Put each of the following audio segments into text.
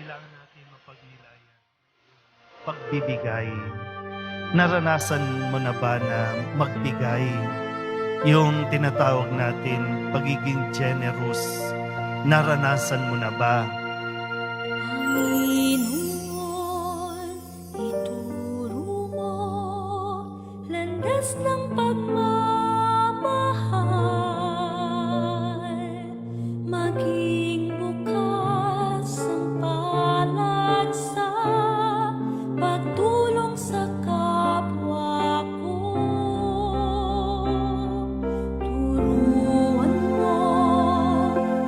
kailangan natin mapagnilayan. Pagbibigay. Naranasan mo na ba na magbigay? Yung tinatawag natin pagiging generous. Naranasan mo na ba? Panginoon, ituro mo landas ng pagmamahal. Maging bukas ang palad sa pagtulong sa kapwa ko. Turuan mo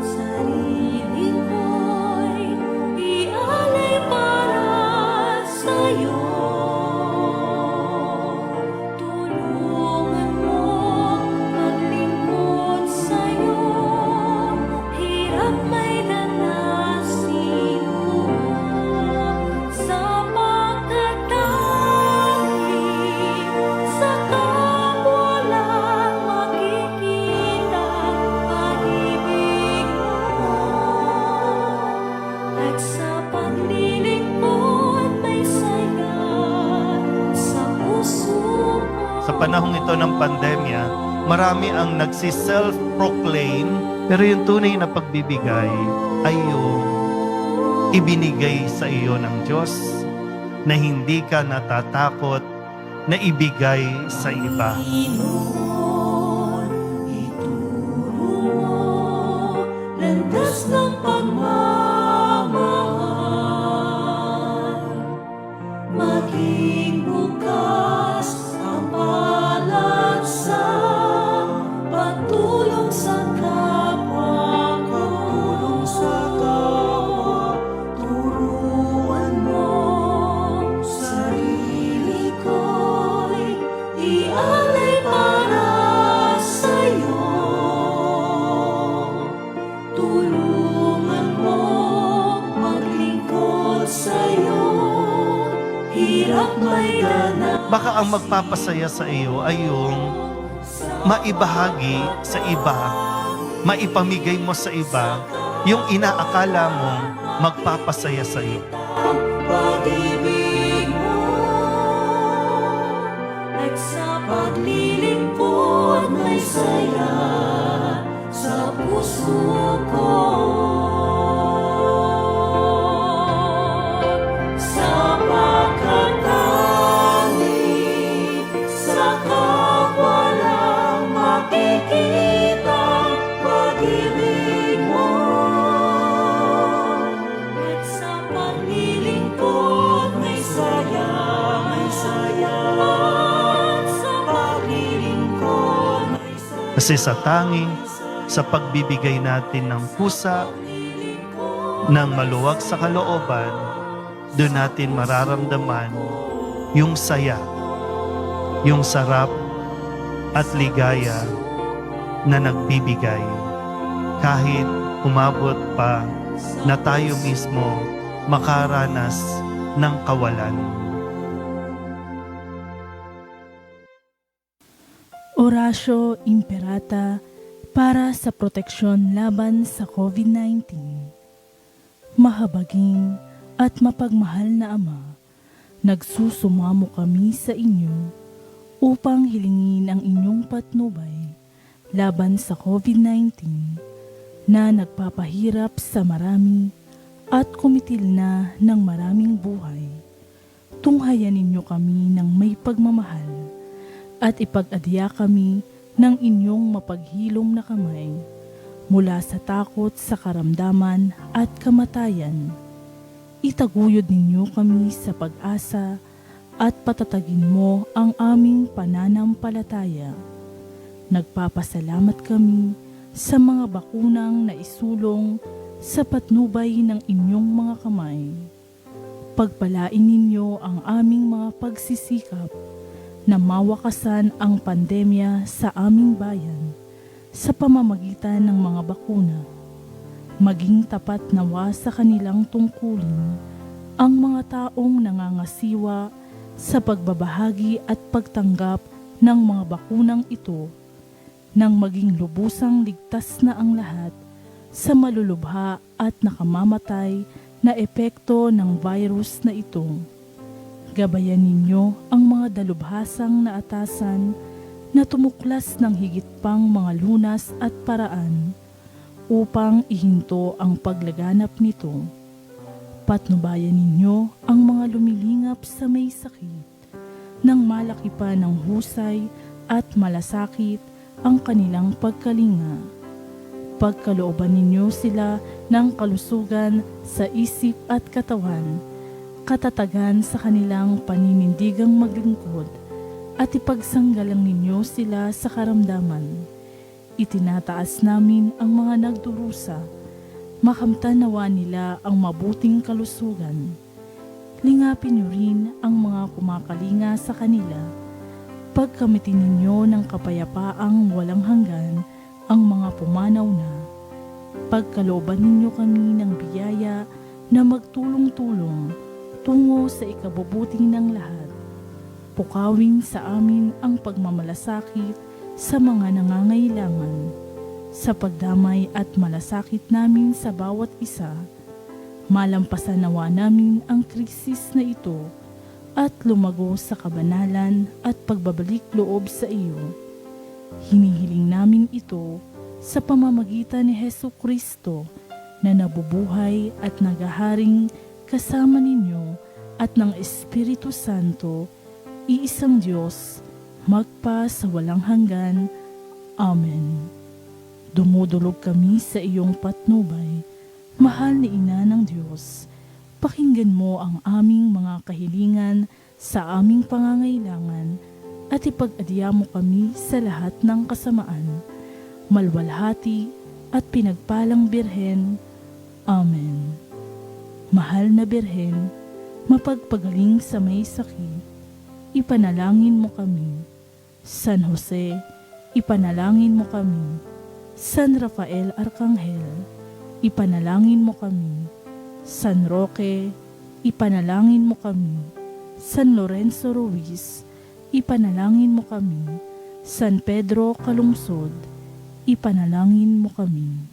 sarili ko'y ialay para sa'yo. Tulungan mo maglingkod sa'yo. Hirap may danasin mo. Sapagkat tanging sa kapwa lang makikita pag-ibig mo. At sa paglilingkod may saya sa puso ko. Sa panahong ito ng pandemya, marami ang nagsi-self-proclaim, pero yung tunay na pagbibigay ay yung ibinigay sa iyo ng Diyos na hindi ka natatakot na ibigay sa iba. Panginoon, ituro mo landas ng pagmamahal. Maging bukas ang palad sa pagtulong sa kapwa ko. Turuan mo sarili ko'y ialay para sa'yo. Tulungan mo maglingkod sa'yo. Hirap may dana. Baka ang magpapasaya sa iyo ay yung maibahagi sa iba, maipamigay mo sa iba, yung inaakala mong magpapasaya sa iyo. Pag-ibig mo at sa paglilingkod may saya sa puso ko. Sapagkat tanging sa kapwa lang makikita pag-ibig mo. At sa paglilingkod may saya at sa paglilingkod may saya. Kasi sa tanging sa pagbibigay natin ng pusa, ng maluwag sa kalooban, doon natin mararamdaman yung saya, yung sarap at ligaya na nagbibigay. Kahit umabot pa na tayo mismo makaranas ng kawalan. Orasyo Imperata para sa proteksyon laban sa COVID-19. Mahabagin at mapagmahal na Ama, nagsusumamo kami sa inyo upang hilingin ang inyong patnubay laban sa COVID-19 na nagpapahirap sa marami at kumitil na ng maraming buhay. Tunghayan ninyo kami ng may pagmamahal at ipag-adya kami ng inyong mapaghilom na kamay mula sa takot sa karamdaman at kamatayan. Itaguyod ninyo kami sa pag-asa at patatagin mo ang aming pananampalataya. Nagpapasalamat kami sa mga bakunang naisulong sa patnubay ng inyong mga kamay. Pagpalain ninyo ang aming mga pagsisikap na mawakasan ang pandemya sa aming bayan sa pamamagitan ng mga bakuna. Maging tapat nawa sa kanilang tungkulin ang mga taong nangangasiwa sa pagbabahagi at pagtanggap ng mga bakunang ito nang maging lubusang ligtas na ang lahat sa malulubha at nakamamatay na epekto ng virus na ito. Gabayan ninyo ang mga dalubhasang na atasan na tumuklas ng higit pang mga lunas at paraan upang ihinto ang paglaganap nito. Patnubayan ninyo ang mga lumilingap sa may sakit, nang malaki pa ng husay at malasakit ang kanilang pagkalinga. Pagkalooban ninyo sila ng kalusugan sa isip at katawan, katatagan sa kanilang paninindigang maglingkod, at ipagsanggalang ninyo sila sa karamdaman. Itinataas namin ang mga nagdurusa, makamtan nawa nila ang mabuting kalusugan. Lingapin niyo rin ang mga kumakalinga sa kanila. Pagkamitin ninyo ng kapayapaang walang hanggan ang mga pumanaw na. Pagkalooban ninyo kami ng biyaya na magtulong-tulong tungo sa ikabubuti ng lahat. Pukawin sa amin ang pagmamalasakit sa mga nangangailangan. Sa pagdamay at malasakit namin sa bawat isa, malampasan nawa namin ang krisis na ito at lumago sa kabanalan at pagbabalik loob sa iyo. Hinihiling namin ito sa pamamagitan ni Hesukristo na nabubuhay at nagaharing kasama ninyo at ng Espiritu Santo, iisang Diyos, magpa sa walang hanggan. Amen. Dumudulog kami sa iyong patnubay, mahal na Ina ng Diyos. Pakinggan mo ang aming mga kahilingan sa aming pangangailangan at ipag-adya mo kami sa lahat ng kasamaan. Malwalhati at pinagpalang Birhen. Amen. Mahal na Birhen, mapagpagaling sa may sakit, ipanalangin mo kami. San Jose, ipanalangin mo kami. San Rafael Arcangel, ipanalangin mo kami. San Roque, ipanalangin mo kami. San Lorenzo Ruiz, ipanalangin mo kami. San Pedro Calungsod, ipanalangin mo kami.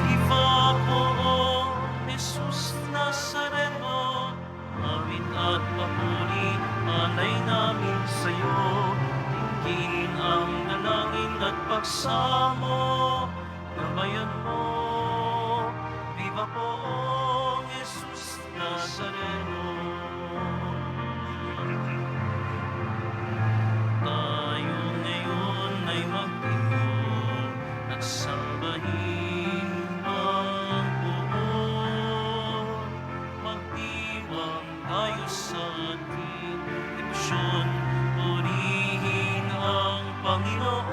Viva poong Jesus Nazareno, awit at papuri, alay namin sa'yo. Tingin ang dalangin at pagsamo, gabayan mo. Viva poong Jesus Nazareno. Tayo ngayon ay magdiyon at sambahin ang buon. Magdiwang tayo sa ating debosyon, purihin ang Panginoon.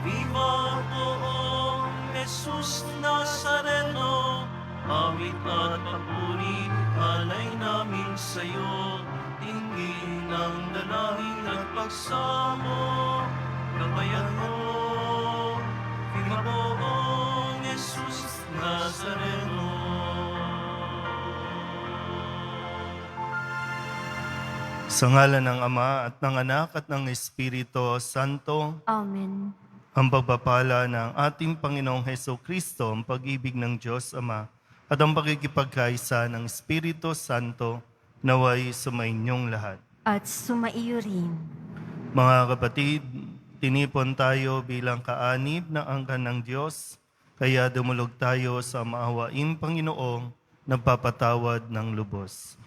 Viva poong Jesus Nazareno, awit at papuri, alay namin sa'yo. Tingin ang dalangin at pagsamo, gabayan mo. Viva poong Jesus Nazareno. Sa ngalan ng Ama at ng Anak at ng Espiritu Santo, Amen. ang pagpapala ng ating Panginoong Hesukristo, ang pag-ibig ng Diyos Ama, at ang pagkikipagkaisa ng Espiritu Santo, naway sumainyong lahat. At sumaiyo rin. Mga kapatid, tinipon tayo bilang kaanib na angkan ng Diyos, kaya dumulog tayo sa maawaing Panginoong nagpapatawad ng lubos.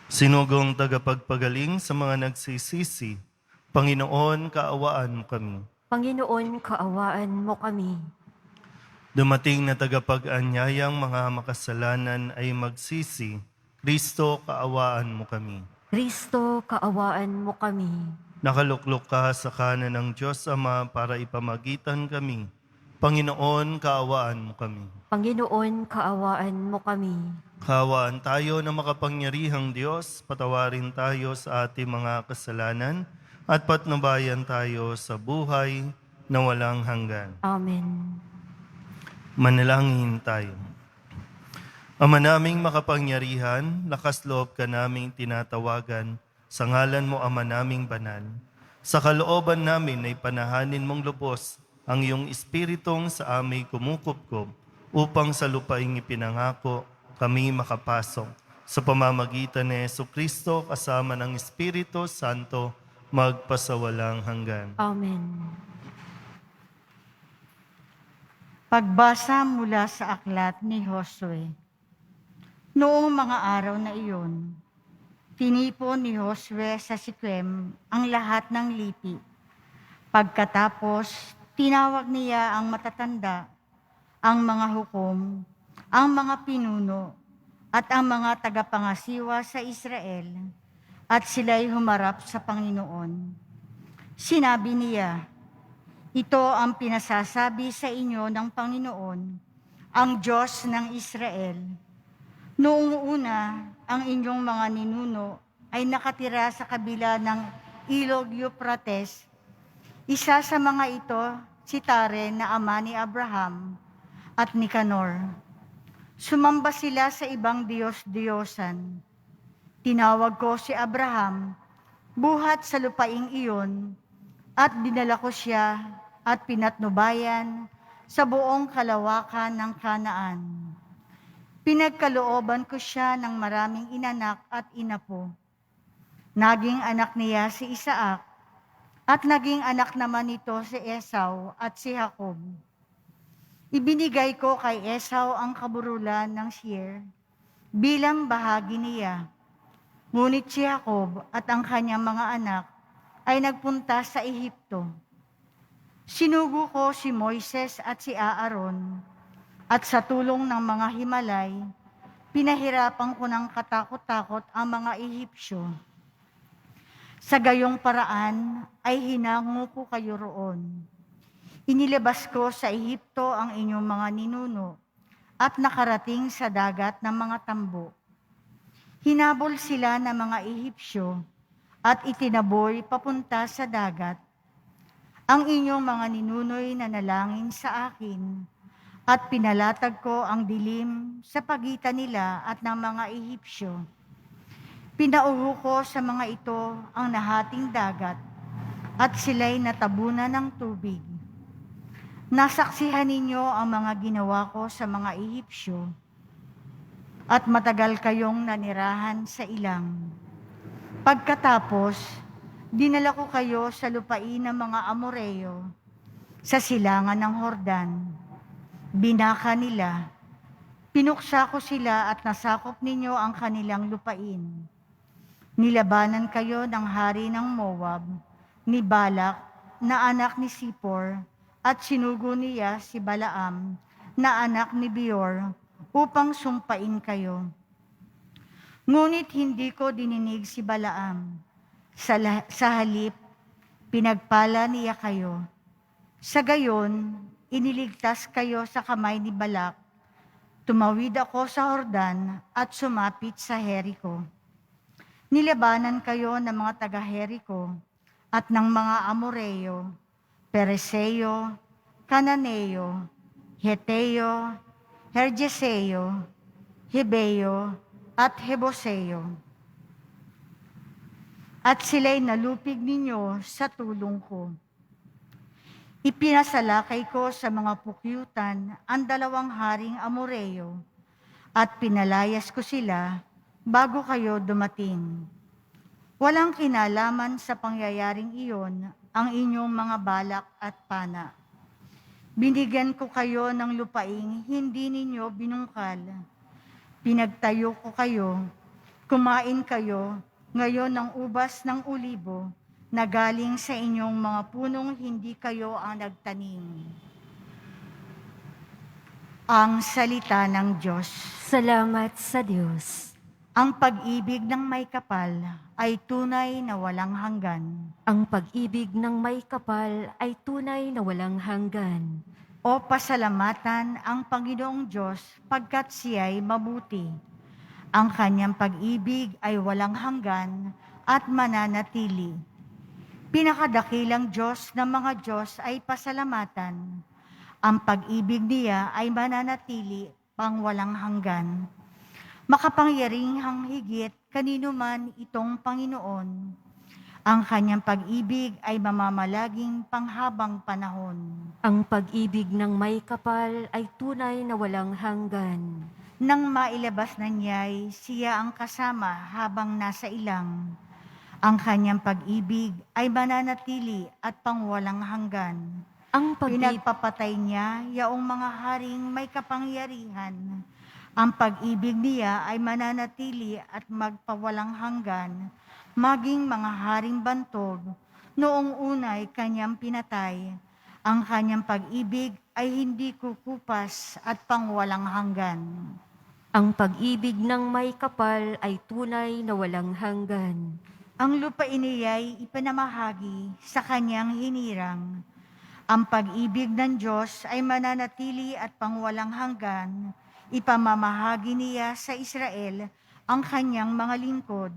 Sinugong tagapagpagaling sa mga nagsisisi, Panginoon, kaawaan mo kami. Panginoon, kaawaan mo kami. Dumating na tagapag-anyayang mga makasalanan ay magsisi, Kristo, kaawaan mo kami. Kristo, kaawaan mo kami. Nakaluklok ka sa kanan ng Diyos Ama para ipamagitan kami. Panginoon, kaawaan mo kami. Panginoon, kaawaan mo kami. Kaawaan tayo na makapangyarihang Diyos, patawarin tayo sa ating mga kasalanan at patnubayan tayo sa buhay na walang hanggan. Amen. Manalangin tayo. Ama naming makapangyarihan, lakas loob ka naming tinatawagan, sa ngalan mo Ama naming banal. Sa kalooban namin ay panahanin mong lubos ang iyong espiritong sa aming kumukupkob upang sa lupaing ipinangako kami makapasok. Sa pamamagitan ni Jesucristo kasama ng Espiritu Santo, magpasawalang hanggan. Amen. Pagbasa mula sa aklat ni Josue. Noong mga araw na iyon, tinipon ni Josue sa Siquem ang lahat ng lipi. Pagkatapos, tinawag niya ang matatanda, ang mga hukom, ang mga pinuno, at ang mga tagapangasiwa sa Israel, at sila'y humarap sa Panginoon. Sinabi niya, "Ito ang pinasasabi sa inyo ng Panginoon, ang Diyos ng Israel. Noong una, ang inyong mga ninuno ay nakatira sa kabila ng Ilog Euphrates. Isa sa mga ito, si Tare na ama ni Abraham at Nicanor. Sumamba sila sa ibang Diyos-Diyosan. Tinawag ko si Abraham, buhat sa lupaing iyon, at dinala ko siya at pinatnubayan sa buong kalawakan ng Kanaan. Pinagkalooban ko siya ng maraming inanak at inapo. Naging anak niya si Isaac, at naging anak naman nito si Esau at si Jacob. Ibinigay ko kay Esau ang kaburulan ng Seir bilang bahagi niya. Ngunit si Jacob at ang kanyang mga anak ay nagpunta sa Ehipto. Sinugo ko si Moises at si Aaron, at sa tulong ng mga himalay, pinahirapan ko ng katakot-takot ang mga Ehipsyo. Sa gayong paraan ay hinango ko kayo roon. Inilabas ko sa Ehipto ang inyong mga ninuno at nakarating sa dagat ng mga tambo. Hinabol sila ng mga Ehipsyo at itinaboy papunta sa dagat. Ang inyong mga ninuno'y nanalangin sa akin at pinalatag ko ang dilim sa pagitan nila at ng mga Ehipsyo. Pinauho ko sa mga ito ang nahating dagat at sila'y natabunan ng tubig. Nasaksihan ninyo ang mga ginawa ko sa mga Ehipsyo at matagal kayong nanirahan sa ilang. Pagkatapos, dinala ko kayo sa lupain ng mga Amoreo sa silangan ng Hordan. Binaka nila, pinuksa ko sila at nasakop ninyo ang kanilang lupain. Nilabanan kayo ng hari ng Moab, ni Balak na anak ni Sipor, at sinugo niya si Balaam na anak ni Beor upang sumpain kayo. Ngunit hindi ko dininig si Balaam. Sa halip, pinagpala niya kayo. Sa gayon, iniligtas kayo sa kamay ni Balak. Tumawid ako sa Hordan at sumapit sa Jericho. Nilabanan kayo ng mga taga-Jericho at ng mga Amoreo, Pereseo, Cananeo, Heteo, Herjeseo, Hebeo, at Heboseo. At sila'y nalupig ninyo sa tulong ko. Ipinasalakay ko sa mga pukyutan ang 2 haring Amoreo at pinalayas ko sila bago kayo dumating. Walang kinalaman sa pangyayaring iyon ang inyong mga balak at pana. Binigyan ko kayo ng lupaing hindi ninyo binungkal. Pinagtayo ko kayo, kumain kayo ngayon ng ubas ng ulibo na galing sa inyong mga punong hindi kayo ang nagtanim. Ang salita ng Diyos. Salamat sa Diyos. Ang pag-ibig ng may kapal ay tunay na walang hanggan. Ang pag-ibig ng may kapal ay tunay na walang hanggan. O pasalamatan ang Panginoong Diyos pagkat siya'y mabuti. Ang kanyang pag-ibig ay walang hanggan at mananatili. Pinakadakilang Diyos ng mga Diyos ay pasalamatan. Ang pag-ibig niya ay mananatili pang walang hanggan. Makapangyarihang higit kanino man itong Panginoon. Ang kanyang pag-ibig ay mamamalaging panghabang panahon. Ang pag-ibig ng may kapal ay tunay na walang hanggan. Nang mailabas na niya'y siya ang kasama habang nasa ilang. Ang kanyang pag-ibig ay mananatili at pangwalang hanggan. Ang pag-ibig Pinagpapatay niya yaong mga haring may kapangyarihan. Ang pag-ibig niya ay mananatili at magpawalang hanggan, maging mga haring bantog, noong unay kanyang pinatay. Ang kanyang pag-ibig ay hindi kukupas at pangwalang hanggan. Ang pag-ibig ng may kapal ay tunay na walang hanggan. Ang lupain niya'y ipanamahagi sa kanyang hinirang. Ang pag-ibig ng Diyos ay mananatili at pangwalang hanggan. Ipamamahagi niya sa Israel ang kanyang mga lingkod.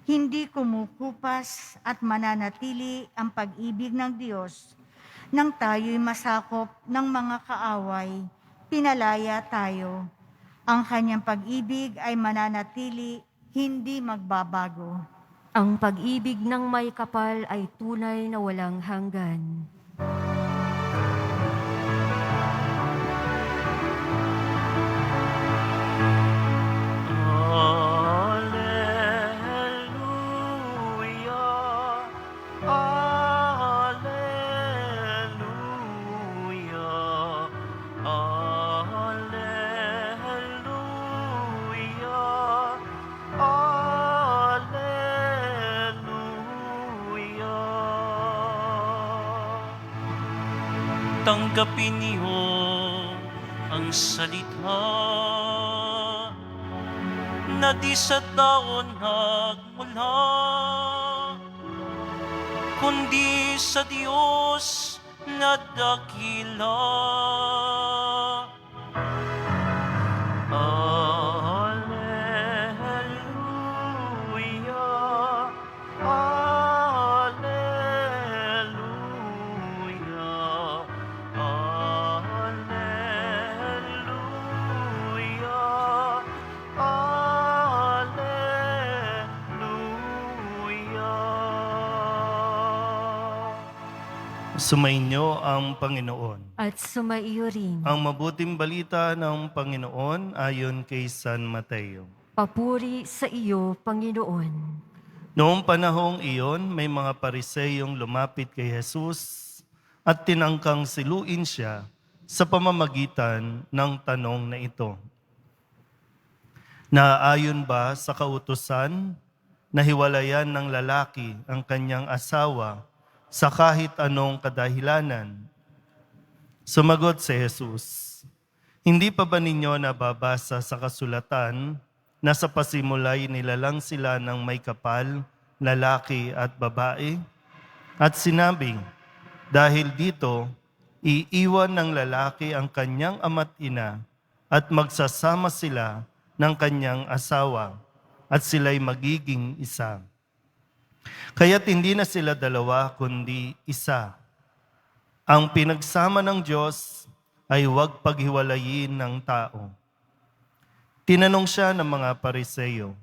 Hindi kumukupas at mananatili ang pag-ibig ng Diyos. Nang tayo'y masakop ng mga kaaway, pinalaya tayo. Ang kanyang pag-ibig ay mananatili, hindi magbabago. Ang pag-ibig ng may kapal ay tunay na walang hanggan. Alleluia, Alleluia, Alleluia, Alleluia. Tanggapin niyo ang salita na di sa taon nagmula, kundi sa Diyos na dakila. Alleluia, Alleluia, Alleluia, Alleluia. Sumainyo ang Panginoon. At sumaiyo rin. Ang mabuting balita ng Panginoon ayon kay San Mateo. Papuri sa iyo, Panginoon. Noong panahong iyon, may mga Pariseyong lumapit kay Jesus at tinangkang siluin siya sa pamamagitan ng tanong na ito. Naaayon ba sa kautusan na hiwalayan ng lalaki ang kanyang asawa sa kahit anong kadahilanan? Sumagot si Jesus, hindi pa ba ninyo nababasa sa kasulatan na sa pasimulay nilalang sila ng may kapal, lalaki at babae? At sinabing, dahil dito, iiwan ng lalaki ang kanyang ama't ina at magsasama sila ng kanyang asawa at sila'y magiging isa. Kaya't hindi na sila dalawa kundi isa. Ang pinagsama ng Diyos ay huwag paghiwalayin ng tao. Tinanong siya ng mga Pariseyo,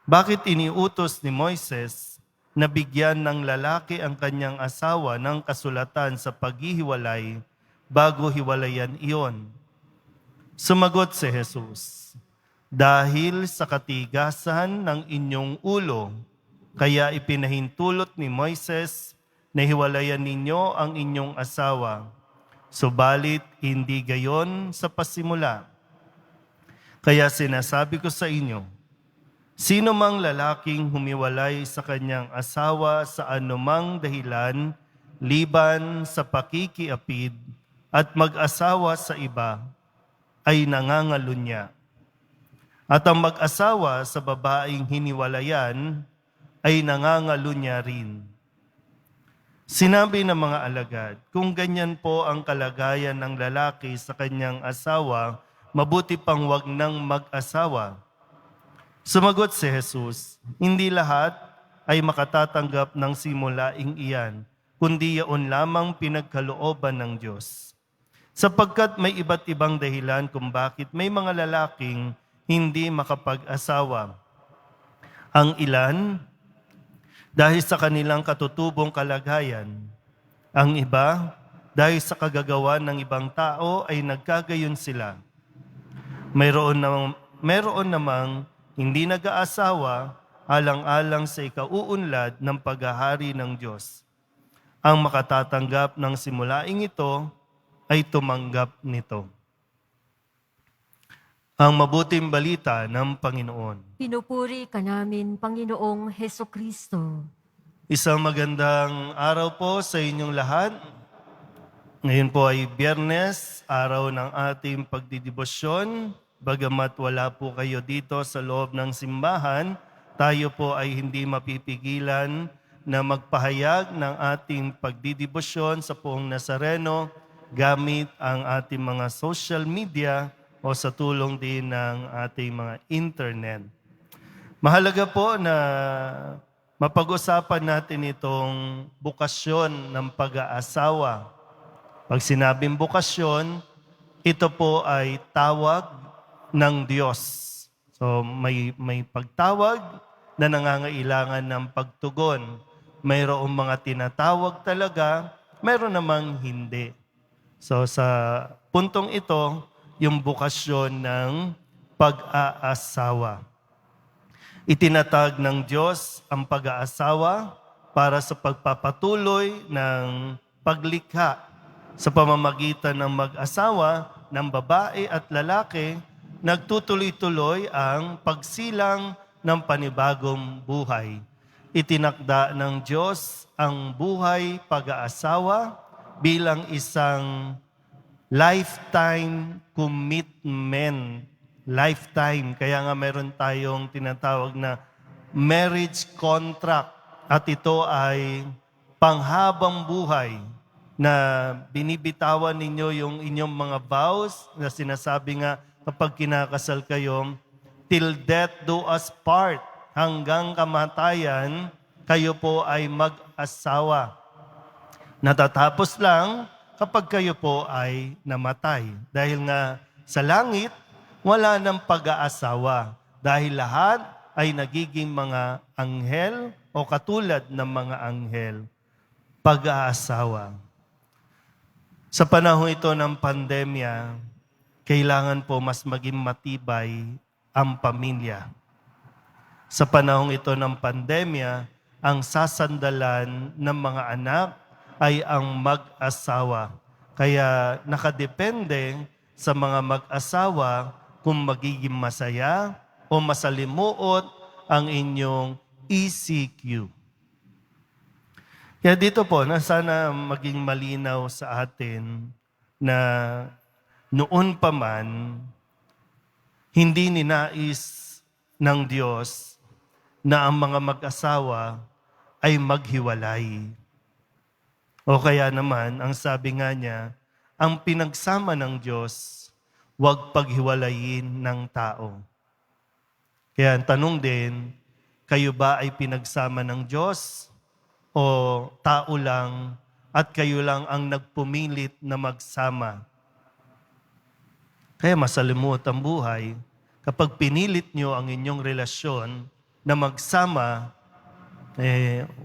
bakit iniutos ni Moises na bigyan ng lalaki ang kanyang asawa ng kasulatan sa paghihiwalay bago hiwalayan iyon? Sumagot si Jesus, dahil sa katigasan ng inyong ulo, kaya ipinahintulot ni Moises na hiwalayan ninyo ang inyong asawa. Subalit hindi gayon sa pasimula. Kaya sinasabi ko sa inyo, sino mang lalaking humiwalay sa kanyang asawa sa anumang dahilan, liban sa pakikiapid at mag-asawa sa iba, ay nangangalunya. At ang mag-asawa sa babaeng hiniwalayan ay nangangalunya rin. Sinabi ng mga alagad, kung ganyan po ang kalagayan ng lalaki sa kanyang asawa, mabuti pang wag nang mag-asawa. Sumagot si Jesus, hindi lahat ay makatatanggap ng simulaing iyan, kundi yaon lamang pinagkalooban ng Diyos. Sapagkat may iba't ibang dahilan kung bakit may mga lalaking hindi makapag-asawa. Ang ilan, dahil sa kanilang katutubong kalagayan. Ang iba, dahil sa kagagawan ng ibang tao ay nagkagayon sila. Mayroon namang hindi nag-aasawa alang-alang sa ikauunlad ng paghahari ng Diyos. Ang makatatanggap ng simulaing ito ay tumanggap nito. Ang mabuting balita ng Panginoon. Pinupuri ka namin, Panginoong Heso Kristo. Isang magandang araw po sa inyong lahat. Ngayon po ay Biyernes, araw ng ating pagdidibosyon. Bagamat wala po kayo dito sa loob ng simbahan, tayo po ay hindi mapipigilan na magpahayag ng ating pagdidibosyon sa Poong Nazareno gamit ang ating mga social media o sa tulong din ng ating mga internet. Mahalaga po na mapag-usapan natin itong bukasyon ng pag-aasawa. Pag sinabing bukasyon, ito po ay tawag ng Diyos. So may pagtawag na nangangailangan ng pagtugon. Mayroong mga tinatawag talaga, mayroon namang hindi. So sa puntong ito, yung bukasyon ng pag-aasawa. Itinatag ng Diyos ang pag-aasawa para sa pagpapatuloy ng paglikha sa pamamagitan ng mag-asawa ng babae at lalaki. Nagtutuloy-tuloy ang pagsilang ng panibagong buhay. Itinakda ng Diyos ang buhay pag-aasawa bilang isang lifetime commitment. Lifetime. Kaya nga meron tayong tinatawag na marriage contract. At ito ay panghabang buhay na binibitawan ninyo yung inyong mga vows na sinasabi nga kapag kinakasal kayo, till death do us part, hanggang kamatayan, kayo po ay mag-asawa. Natatapos lang kapag kayo po ay namatay. Dahil nga sa langit, wala ng pag-aasawa. Dahil lahat ay nagiging mga anghel o katulad ng mga anghel. Pag-aasawa. Sa panahon ito ng pandemya, kailangan po mas maging matibay ang pamilya. Sa panahong ito ng pandemya, ang sasandalan ng mga anak ay ang mag-asawa. Kaya nakadepende sa mga mag-asawa kung magiging masaya o masalimuot ang inyong ECQ. Kaya dito po, sana maging malinaw sa atin na noon pa man, hindi ninais ng Diyos na ang mga mag-asawa ay maghiwalay. O kaya naman, ang sabi nga niya, ang pinagsama ng Diyos, huwag paghiwalayin ng tao. Kaya ang tanong din, kayo ba ay pinagsama ng Diyos o tao lang at kayo lang ang nagpumilit na magsama? Kaya masalimuot ang buhay kapag pinilit nyo ang inyong relasyon na magsama,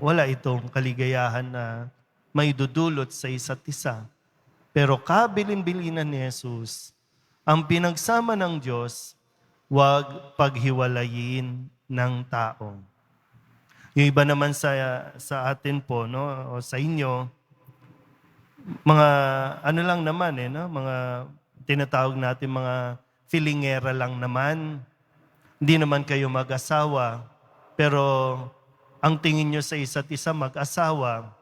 wala itong kaligayahan na may dudulot sa isa't isa. Pero kabilin-bilinan ni Jesus, ang pinagsama ng Diyos, huwag paghiwalayin ng tao. Yung iba naman sa atin po, no, o sa inyo, mga ano lang naman, no, mga tinatawag natin mga filingera lang naman. Hindi naman kayo mag-asawa. Pero ang tingin nyo sa isa't isa mag-asawa.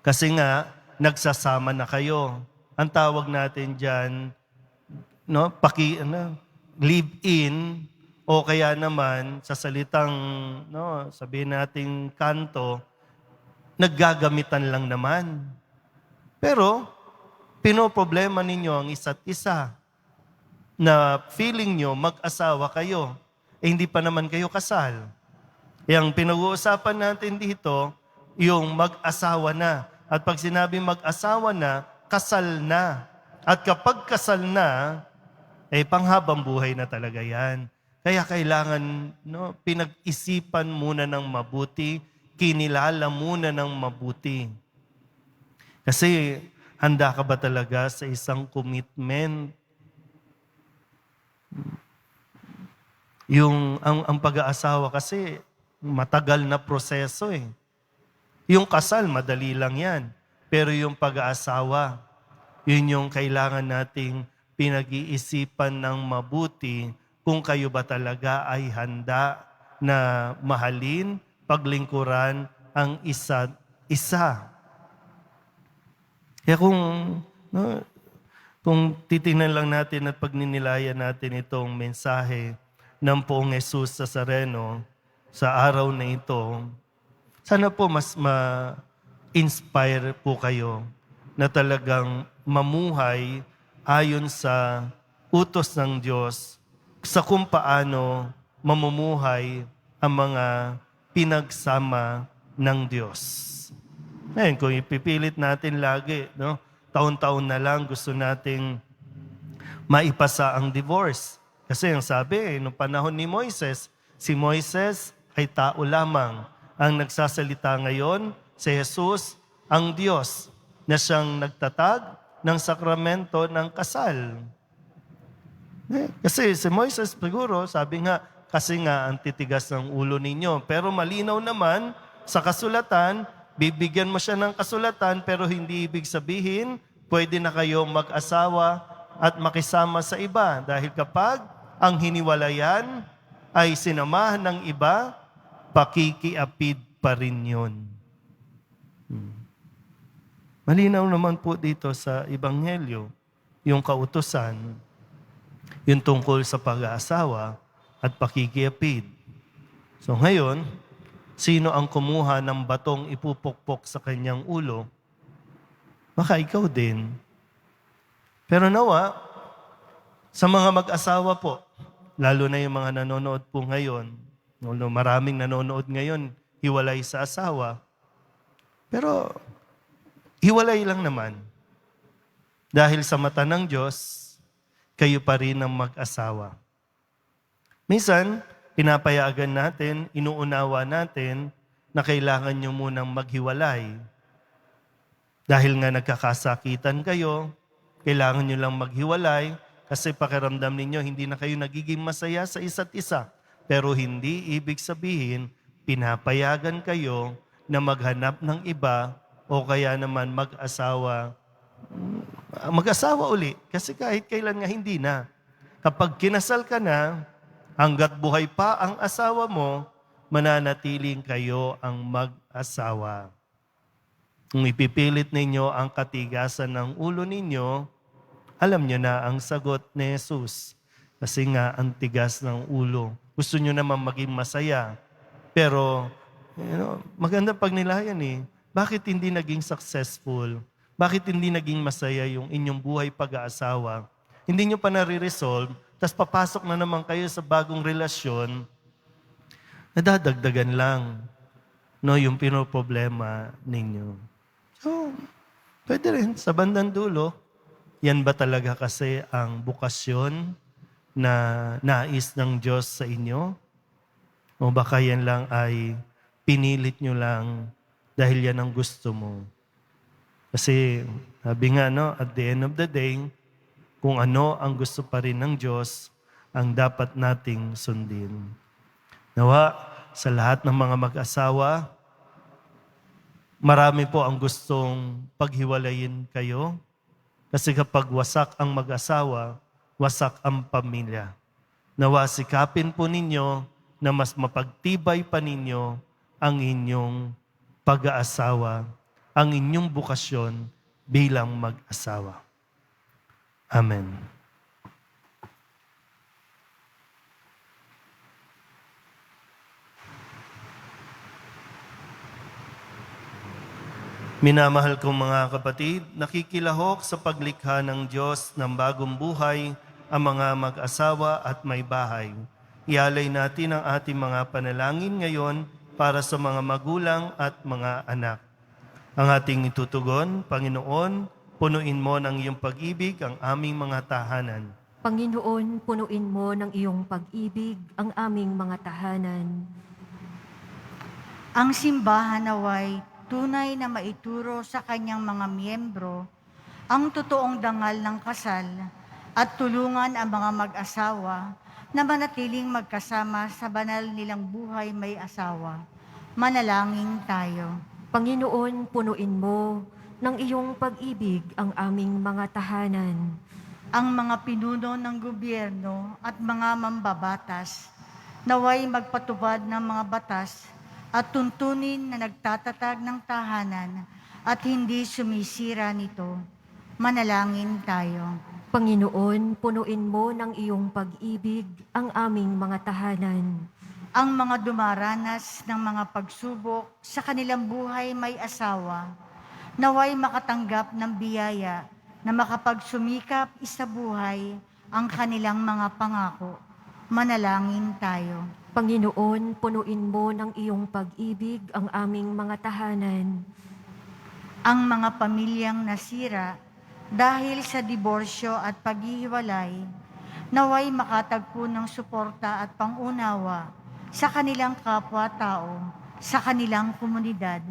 Kasi nga, nagsasama na kayo. Ang tawag natin dyan, no, live-in, o kaya naman, sa salitang, no, sabihin natin kanto, naggagamitan lang naman. Pero, pinoproblema ninyo ang isa't isa na feeling nyo mag-asawa kayo. Hindi pa naman kayo kasal. Ang pinag-uusapan natin dito, yung mag-asawa na. At pag sinabi mag-asawa na, kasal na. At kapag kasal na, panghabang buhay na talaga yan. Kaya kailangan pinag-isipan muna ng mabuti, kinilala muna ng mabuti. Kasi handa ka ba talaga sa isang commitment? Ang pag-aasawa kasi matagal na proseso eh. Yung kasal, madali lang yan. Pero yung pag-aasawa, yun yung kailangan nating pinag-iisipan ng mabuti kung kayo ba talaga ay handa na mahalin, paglingkuran ang isa't isa. Kaya kung titingnan lang natin at pagninilayan natin itong mensahe ng Poong Jesus Nazareno sa araw na ito, sana po mas ma-inspire po kayo na talagang mamuhay ayon sa utos ng Diyos sa kung paano mamumuhay ang mga pinagsama ng Diyos. Ngayon, kung ipipilit natin lagi, taon-taon na lang gusto nating maipasa ang divorce. Kasi ang sabi, noong panahon ni Moises, si Moises ay tao lamang. Ang nagsasalita ngayon, si Jesus, ang Diyos, na siyang nagtatag ng sakramento ng kasal. Kasi si Moises siguro, sabi nga, kasi nga ang titigas ng ulo ninyo. Pero malinaw naman sa kasulatan, bibigyan mo siya ng kasulatan, pero hindi ibig sabihin, pwede na kayo mag-asawa at makisama sa iba. Dahil kapag ang hiniwalayan ay sinamahan ng iba, pakikiapid pa rin yun. Malinaw naman po dito sa Ebanghelyo, yung kautusan, yung tungkol sa pag-aasawa at pakikiapid. So ngayon, sino ang kumuha ng batong ipupukpok sa kanyang ulo? Baka ikaw din. Pero nawa, sa mga mag-asawa po, lalo na yung mga nanonood po ngayon, maraming nanonood ngayon, hiwalay sa asawa. Pero hiwalay lang naman. Dahil sa mata ng Diyos, kayo pa rin ang mag-asawa. Minsan, pinapayagan natin, inuunawa natin na kailangan nyo munang maghiwalay. Dahil nga nagkakasakitan kayo, kailangan nyo lang maghiwalay kasi pakiramdam ninyo hindi na kayo nagiging masaya sa isa't isa. Pero hindi ibig sabihin, pinapayagan kayo na maghanap ng iba o kaya naman mag-asawa uli. Kasi kahit kailan nga hindi na. Kapag kinasal ka na, hanggat buhay pa ang asawa mo, mananatiling kayo ang mag-asawa. Kung ipipilit ninyo ang katigasan ng ulo ninyo, alam nyo na ang sagot ni Jesus. Kasi nga, ang tigas ng ulo. Gusto nyo naman maging masaya. Pero, maganda pagnilayan eh. Bakit hindi naging successful? Bakit hindi naging masaya yung inyong buhay pag-aasawa? Hindi nyo pa nare-resolve, tapos papasok na naman kayo sa bagong relasyon, nadadagdagan lang yung pinoproblema ninyo. So, pwede rin sa bandang dulo, yan ba talaga kasi ang bukasyon na nais ng Diyos sa inyo? O baka yan lang ay pinilit nyo lang dahil yan ang gusto mo? Kasi sabi nga, at the end of the day, kung ano ang gusto pa rin ng Diyos, ang dapat nating sundin. Nawa, sa lahat ng mga mag-asawa, marami po ang gustong paghiwalayin kayo. Kasi kapag wasak ang mag-asawa, wasak ang pamilya. Nawa, sikapin po ninyo na mas mapagtibay pa ninyo ang inyong pag-aasawa, ang inyong bukasyon bilang mag-asawa. Amen. Minamahal kong mga kapatid, nakikilahok sa paglikha ng Diyos ng bagong buhay ang mga mag-asawa at may bahay. Ialay natin ang ating mga panalangin ngayon para sa mga magulang at mga anak. Ang ating itutugon, Panginoon, punuin mo ng iyong pag-ibig ang aming mga tahanan. Panginoon, punuin mo ng iyong pag-ibig ang aming mga tahanan. Ang simbahan naway tunay na maituro sa kanyang mga miyembro ang totoong dangal ng kasal at tulungan ang mga mag-asawa na manatiling magkasama sa banal nilang buhay may asawa. Manalangin tayo. Panginoon, punuin mo ng iyong pag-ibig ang aming mga tahanan. Ang mga pinuno ng gobyerno at mga mambabatas naway magpatupad ng mga batas at tuntunin na nagtatatag ng tahanan at hindi sumisira nito. Manalangin tayo. Panginoon, punuin mo ng iyong pag-ibig ang aming mga tahanan. Ang mga dumaranas ng mga pagsubok sa kanilang buhay may asawa, naway makatanggap ng biyaya na makapagsumikap isabuhay ang kanilang mga pangako. Manalangin tayo. Panginoon, punuin mo ng iyong pag-ibig ang aming mga tahanan. Ang mga pamilyang nasira dahil sa diborsyo at paghihiwalay, naway makatagpo ng suporta at pangunawa sa kanilang kapwa-tao, sa kanilang komunidad.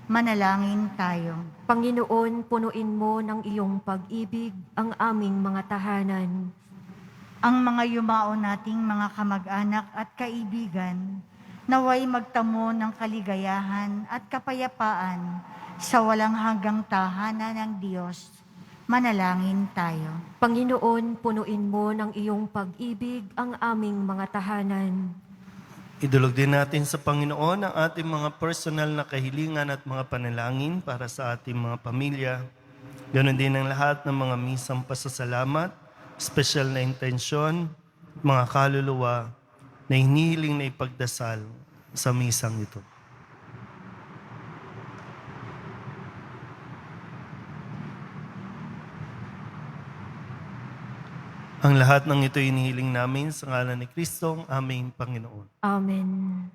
Manalangin tayo. Panginoon, punuin mo ng iyong pag-ibig ang aming mga tahanan. Ang mga yumao nating mga kamag-anak at kaibigan, naway magtamo ng kaligayahan at kapayapaan sa walang hanggang tahanan ng Diyos. Manalangin tayo. Panginoon, punuin mo ng iyong pag-ibig ang aming mga tahanan. Idulog din natin sa Panginoon ang ating mga personal na kahilingan at mga panalangin para sa ating mga pamilya. Ganon din ang lahat ng mga misang pasasalamat, special na intensyon, mga kaluluwa na hinihiling na ipagdasal sa misang ito. Ang lahat ng ito inihiling namin sa ngalan ni Kristo, ang aming Panginoon. Amen.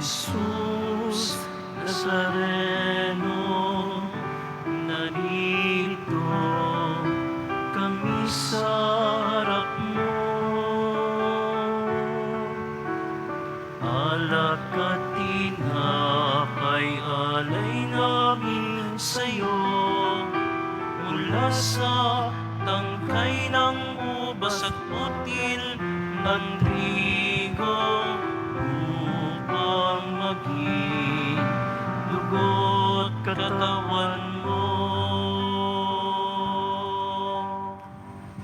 Jesus Nazareno, narito kami sa harap mo. Alak at tinapay alay namin sa'yo, mula sa tangkay ng ubas at putil ng trigo, upang maging dugo't katawan mo.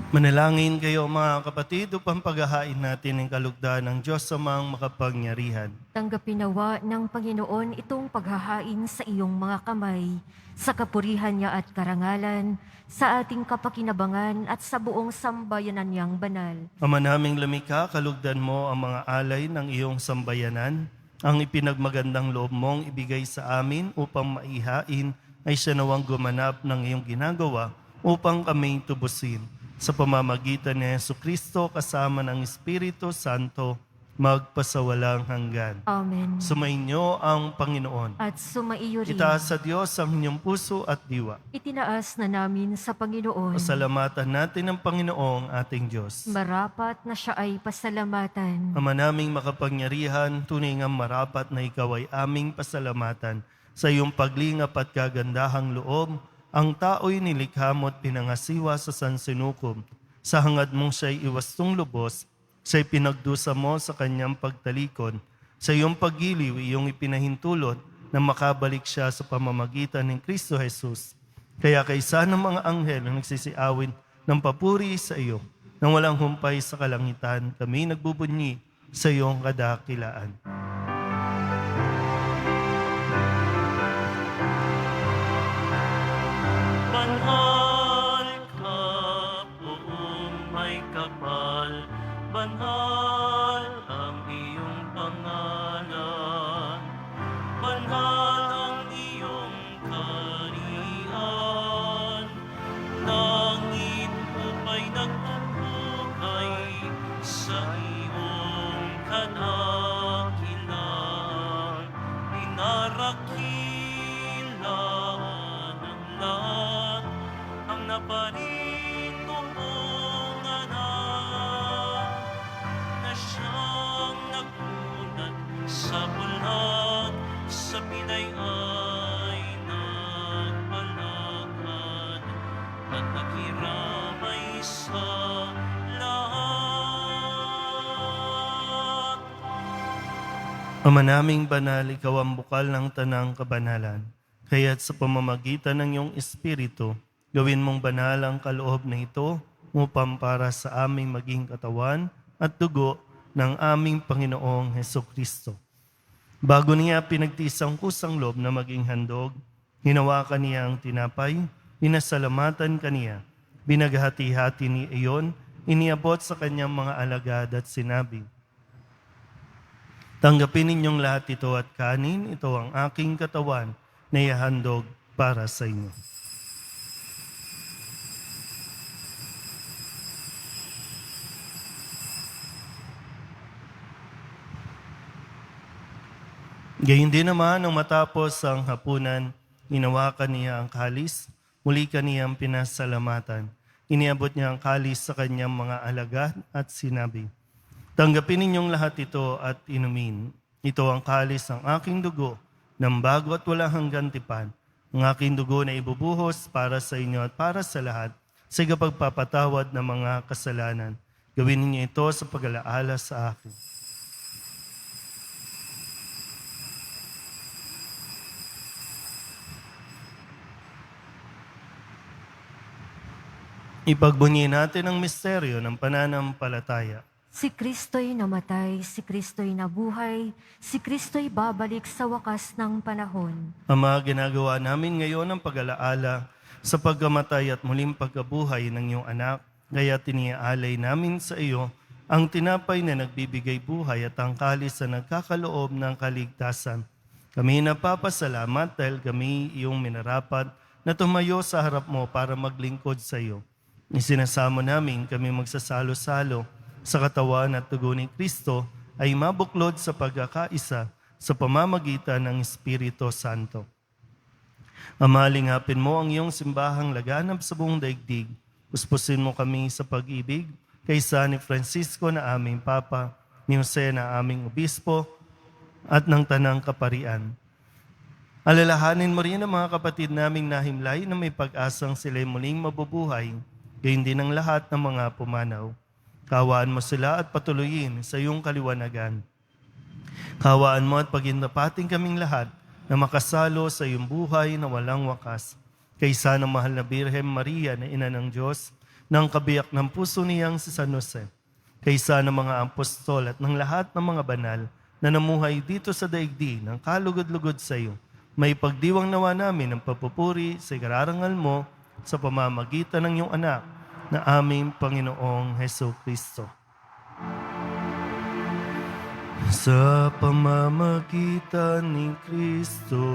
Manalangin kayo mga kapatid upang paghahain natin ang kalugdan ng Diyos sa mga makapangyarihan. Tanggapin nawa ng Panginoon itong paghahain sa iyong mga kamay, sa kapurihan niya at karangalan, sa ating kapakinabangan at sa buong sambayanan niyang banal. Ama naming lumikha, kalugdan mo ang mga alay ng iyong sambayanan. Ang ipinagmagandang loob mong ibigay sa amin upang maihain ay siya nawang gumanap ng iyong ginagawa upang kami tubusin. Sa pamamagitan ni Jesucristo kasama ng Espiritu Santo, magpasawalang hanggan. Amen. Sumainyo ang Panginoon. At sumaiyo rin. Itaas sa Diyos ang inyong puso at diwa. Itinaas na namin sa Panginoon. Pasalamatan natin ang Panginoong ating Diyos. Marapat na siya ay pasalamatan. Ama naming makapangyarihan, tunay nga marapat na ikaw ay aming pasalamatan. Sa iyong paglingap at kagandahang loob, ang tao'y nilikha mo at pinangasiwa sa sansinukob. Sa hangad mong siya'y iwastong lubos, siya'y pinagdusa mo sa kanyang pagtalikod. Sa iyong paggiliw, iyong ipinahintulot na makabalik siya sa pamamagitan ng Kristo Jesus. Kaya kaysa ng mga anghel ang nagsisiawin ng papuri sa iyo, nang walang humpay sa kalangitan, kami nagbubunyi sa iyong kadakilaan. Banal ka, buong may kapal, banal ang iyong pangalan, banal ang iyong kaharian, dakila ng lahat ang naparito mong anak na siyang nagunat sa bulan sa Pinay ay nagpalakad at nakiramay sa lahat. Ama naming banal, ikaw ang bukal ng tanang kabanalan. Kaya't sa pamamagitan ng iyong Espiritu, gawin mong banal ang kaloob na ito upang para sa aming maging katawan at dugo ng aming Panginoong Hesukristo. Bago niya pinagtiis ang kusang loob na maging handog, hinawakan niya ang tinapay, pinasalamatan kaniya, binaghati-hati ni iyon, iniabot sa kanyang mga alagad at sinabi, "Tanggapin ninyong lahat ito at kanin, ito ang aking katawan na ihahandog para sa inyo." Gayun din naman, nang matapos ang hapunan, hinawakan niya ang kalis, muli kaniyang pinasalamatan. Iniabot niya ang kalis sa kanyang mga alagad at sinabi, "Tanggapin ninyong lahat ito at inumin. Ito ang kalis ng aking dugo, ng bago at walang hanggang tipan. Ang aking dugo na ibubuhos para sa inyo at para sa lahat, sa pagpapatawad ng mga kasalanan. Gawin ninyo ito sa pag-alaala sa akin." Ipagbunyi natin ang misteryo ng pananampalataya. Si Kristo'y namatay, si Kristo'y nabuhay, si Kristo'y babalik sa wakas ng panahon. Ama, ginagawa namin ngayon ang pag-alaala sa pagkamatay at muling pagkabuhay ng iyong anak, kaya tiniaalay namin sa iyo ang tinapay na nagbibigay buhay at ang kalis na nagkakaloob ng kaligtasan. Kami napapasalamat dahil kami iyong minarapat na tumayo sa harap mo para maglingkod sa iyo. Isinasamo namin kami magsasalo-salo sa katawan at dugo ni Kristo ay mabuklod sa pagkakaisa sa pamamagitan ng Espiritu Santo. Ama, lingapin mo ang iyong simbahang laganap sa buong daigdig. Puspusin mo kami sa pag-ibig kaysa ni Francisco na aming Papa, ni Jose na aming Obispo, at ng Tanang Kaparian. Alalahanin mo rin ang mga kapatid naming nahimlay na may pag-asang sila'y muling mabubuhay, gayon din ang lahat ng mga pumanaw. Kawaan mo sila at patuloyin sa iyong kaliwanagan. Kawaan mo at pagindapating kaming lahat na makasalo sa iyong buhay na walang wakas. Kaysa ng mahal na Birhen Maria na Ina ng Diyos, ng kabiyak ng puso niyang si San Jose. Kaysa ng mga apostol at ng lahat ng mga banal na namuhay dito sa daigdig ng kalugod-lugod sa iyo. May pagdiwang nawa namin ang papupuri sa ikararangal mo sa pamamagitan ng iyong anak na aming Panginoong Hesukristo. Sa pamamagitan ni Kristo,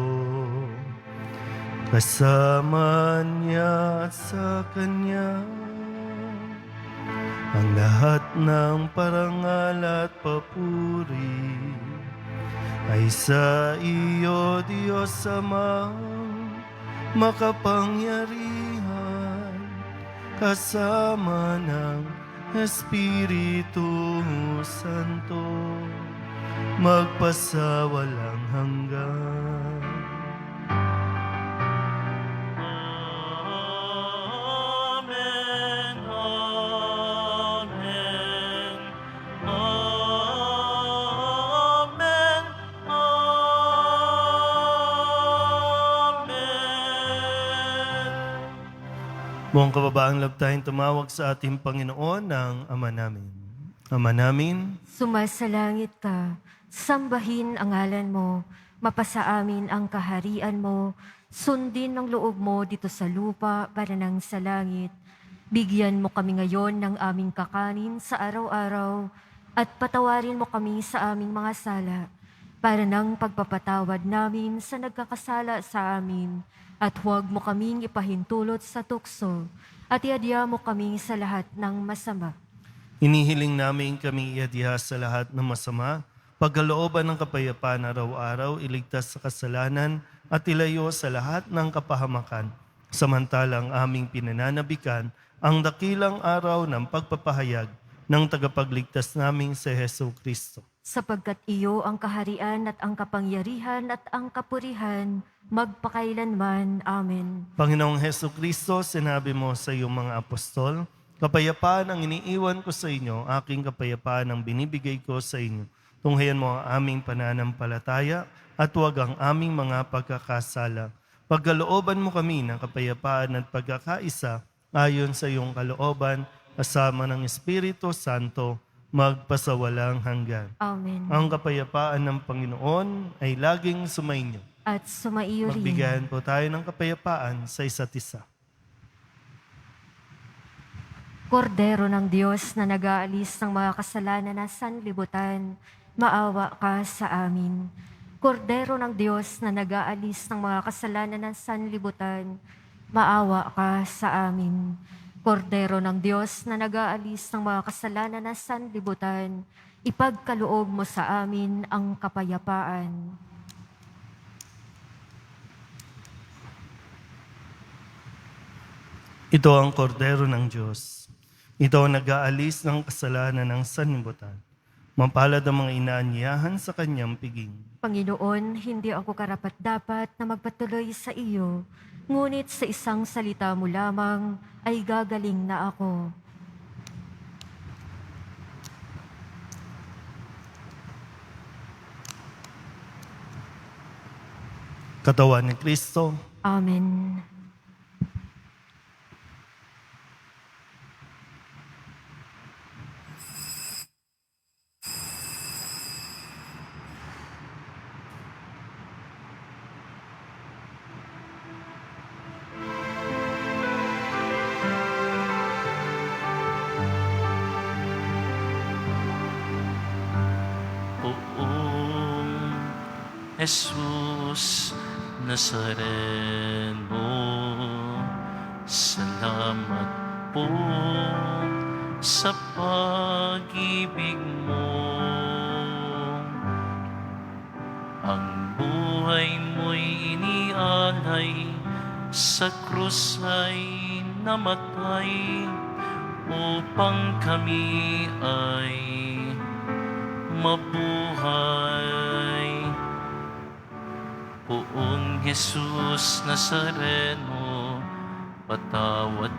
kasama niya at sa Kanya, ang lahat ng parangal at papuri ay sa iyo, Diyos Amang makapangyarihan, kasama ng Espiritu Santo, magpasawalang hanggan. Amen, amen, amen, amen. Buong kababaang loob tayong tumawag sa ating Panginoon ng Ama namin. Ama namin, Sumasalangit ka, sambahin ang ngalan mo, mapasa amin ang kaharian mo, sundin ang loob mo dito sa lupa para nang sa langit. Bigyan mo kami ngayon ng aming kakanin sa araw-araw at patawarin mo kami sa aming mga sala para nang pagpapatawad namin sa nagkakasala sa amin. At huwag mo kaming ipahintulot sa tukso at iadya mo kami sa lahat ng masama. hinihiling namin kami iadya sa lahat ng masama pagkalooban ng kapayapaan araw-araw, iligtas sa kasalanan at ilayo sa lahat ng kapahamakan. Samantalang aming pinananabikan ang dakilang araw ng pagpapahayag ng tagapagligtas naming si Hesu Kristo. Sapagkat iyo ang kaharian at ang kapangyarihan at ang kapurihan, magpakailanman. Amen. Panginoong Hesu Kristo, sinabi mo sa iyong mga apostol, kapayapaan ang iniiwan ko sa inyo, aking kapayapaan ang binibigay ko sa inyo. Tunghayan mo ang aming pananampalataya at huwag ang aming mga pagkakasala. Pagkalooban mo kami ng kapayapaan at pagkakaisa ayon sa iyong kalooban, kasama ng Espiritu Santo, magpasawalang hanggan. Amen. Ang kapayapaan ng Panginoon ay laging sumainyo. At sumaiyo rin. Magbigayan po tayo ng kapayapaan sa isa't isa. Kordero ng Diyos na nag-aalis ng mga kasalanan na sanlibutan, maawa ka sa amin. Kordero ng Diyos na nag-aalis ng mga kasalanan ng sanlibutan, maawa ka sa amin. Kordero ng Diyos na nag-aalis ng mga kasalanan ng sanlibutan, ipagkaloob mo sa amin ang kapayapaan. Ito ang kordero ng Diyos. Ito ang nag-aalis ng kasalanan ng sanlibutan. Mapalad ang mga inaanyayahan sa kanyang piging. Panginoon, hindi ako karapat-dapat na magpatuloy sa iyo, ngunit sa isang salita mo lamang ay gagaling na ako. Katawan ni Kristo, Amen. Poong Jesus Nazareno, salamat po sa pag-ibig mo. Ang buhay mo'y inialay, sa krus ay namatay, upang kami ay mabuhay. Poong Jesus Nazareno, patawad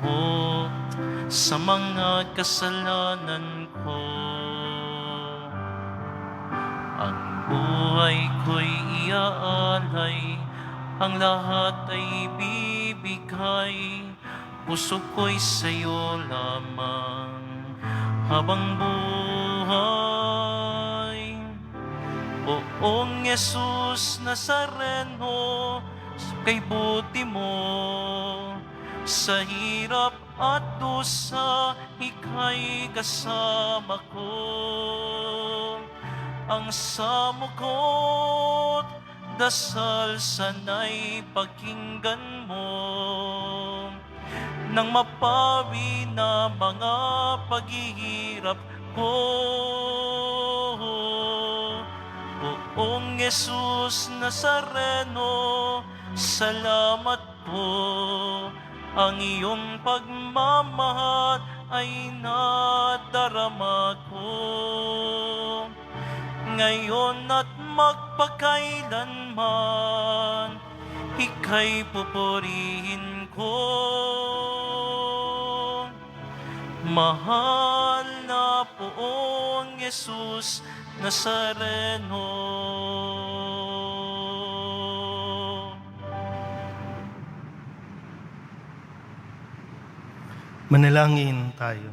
po sa mga kasalanan ko. Ang buhay ko'y iaalay, ang lahat ay bibigay, puso ko'y sa'yo lamang habang buhay. Poong Jesus Nazareno, kay buti mo, sa hirap at dusa, ika'y kasama ko. Ang samo ko't dasal sana'y pakinggan mo, nang mapawi na mga paghihirap ko. Poong Jesus Nazareno, salamat po. Ang iyong pagmamahal ay nadarama ko. Ngayon at magpakailanman, ika'y pupurihin ko. Mahal na Poong Jesus Nazareno. manalangin tayo.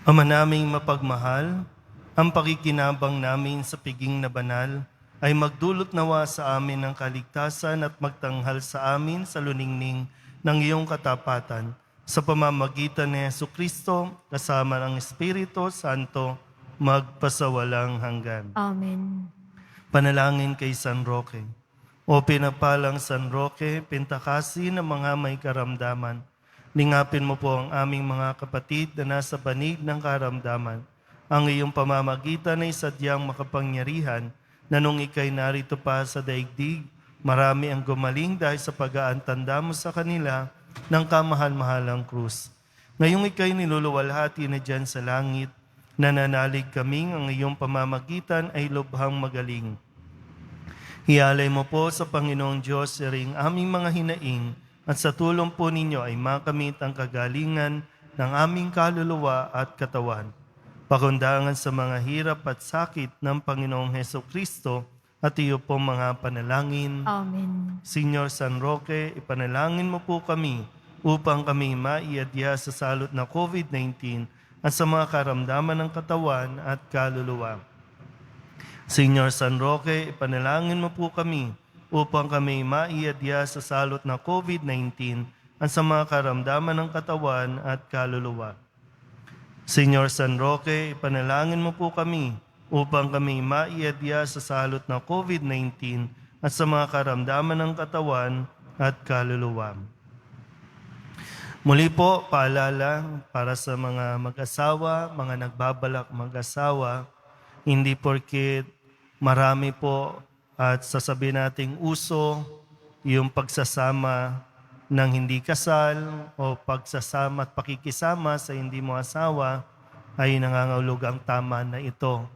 Ama naming mapagmahal, ang pakikinabang namin sa piging na banal ay magdulot nawa sa amin ng kaligtasan at magtanghal sa amin sa luningning ng iyong katapatan sa pamamagitan ni Jesucristo kasama ng Espiritu Santo magpasawalang hanggan. Amen. Panalangin kay San Roque. O pinapalang San Roque, pintakasi ng mga may karamdaman, Lingapin mo po ang aming mga kapatid na nasa banig ng karamdaman. Ang iyong pamamagitan ay sadyang makapangyarihan na nung ikay narito pa sa daigdig, marami ang gumaling dahil sa pag-aantanda mo sa kanila ng kamahal-mahalang krus. Ngayong ikay niluluwalhati na dyan sa langit, nananalig kaming ang iyong pamamagitan ay lubhang magaling. Hialay mo po sa Panginoong Diyos ring aming mga hinaing at sa tulong po ninyo ay makamit ang kagalingan ng aming kaluluwa at katawan. Pakundangan sa mga hirap at sakit ng Panginoong Heso Kristo at iyo po mga panalangin. Amen. Senyor San Roque, ipanalangin mo po kami upang kami maiadya sa salot na COVID-19 at sa mga karamdaman ng katawan at kaluluwa. Senyor San Roque, ipanalangin mo po kami upang kami maiadya sa salot na COVID-19 at sa mga karamdaman ng katawan at kaluluwa. Senyor San Roque, ipanalangin mo po kami upang kami maiadya sa salot na COVID-19 at sa mga karamdaman ng katawan at kaluluwa. Muli po, paalala para sa mga mag-asawa, mga nagbabalak mag-asawa, hindi porket marami po at sasabihin nating uso yung pagsasama ng hindi kasal o pagsasama at pakikisama sa hindi mo asawa ay nangangahulog ang tama na ito.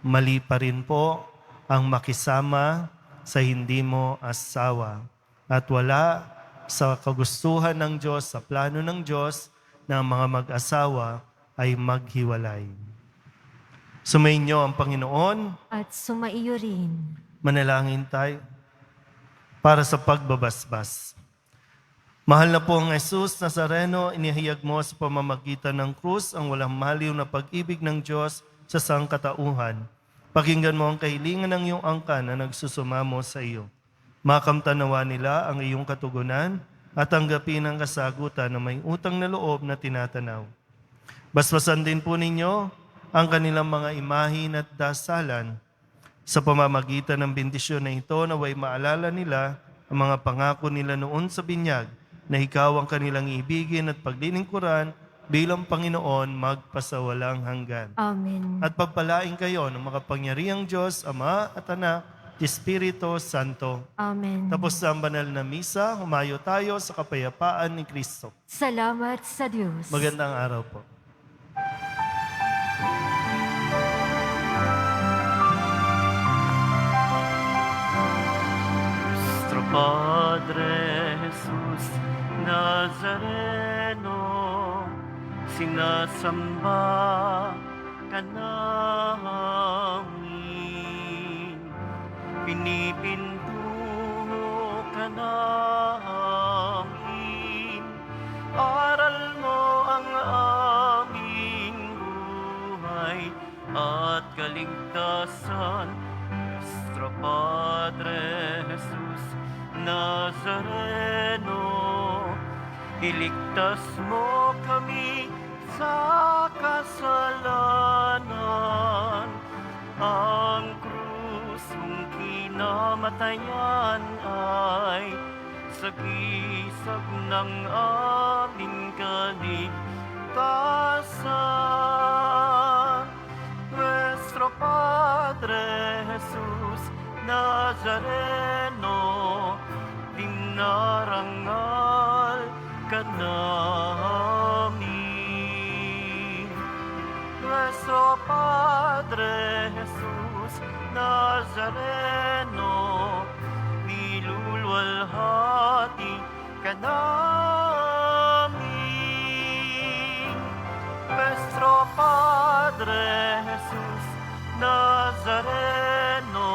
Mali pa rin po ang makisama sa hindi mo asawa. At wala sa kagustuhan ng Diyos, sa plano ng Diyos, na ang mga mag-asawa ay maghiwalay. Sumainyo ang Panginoon. At sumaiyo rin. Manalangin tayo para sa pagbabasbas. Mahal na po ang Jesus Nazareno, inihayag mo sa pamamagitan ng krus ang walang maliw na pag-ibig ng Diyos sa sangkatauhan. Pakinggan mo ang kahilingan ng iyong angkan na nagsusumamo sa iyo. Makamtanawa nila ang iyong katugunan at tanggapin ang kasagutan na may utang na loob na tinatanaw. Basbasan din po ninyo ang kanilang mga imahin at dasalan. Sa pamamagitan ng bendisyon na ito, naway maalala nila ang mga pangako nila noon sa binyag na ikaw ang kanilang ibigin at paglilingkuran bilang Panginoon magpasawalang hanggan. Amen. At pagpalain kayo ng makapangyarihang Diyos, Ama at Anak, Espiritu Santo. Amen. Tapos sa banal na misa, humayo tayo sa kapayapaan ni Kristo. Salamat sa Diyos. Magandang araw po. Nuestro Padre Jesus Nazareno, sinasamba ka namin, pinipintuho ka namin, aral mo ang aming buhay at kaligtasan. Nuestro Padre Jesus Nazareno, iligtas mo kami sa kasalanan. Ang krus mong kinamatayan ay sagisag ng aming kaligtasan. Nuestro Padre Jesus Nazareno, dinarangal ka namin. Nuestro Padre Jesus Nazareno, niluluwalhati ka namin. Nuestro Padre Jesus Nazareno,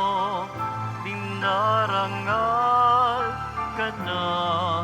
dinarangal ka namin.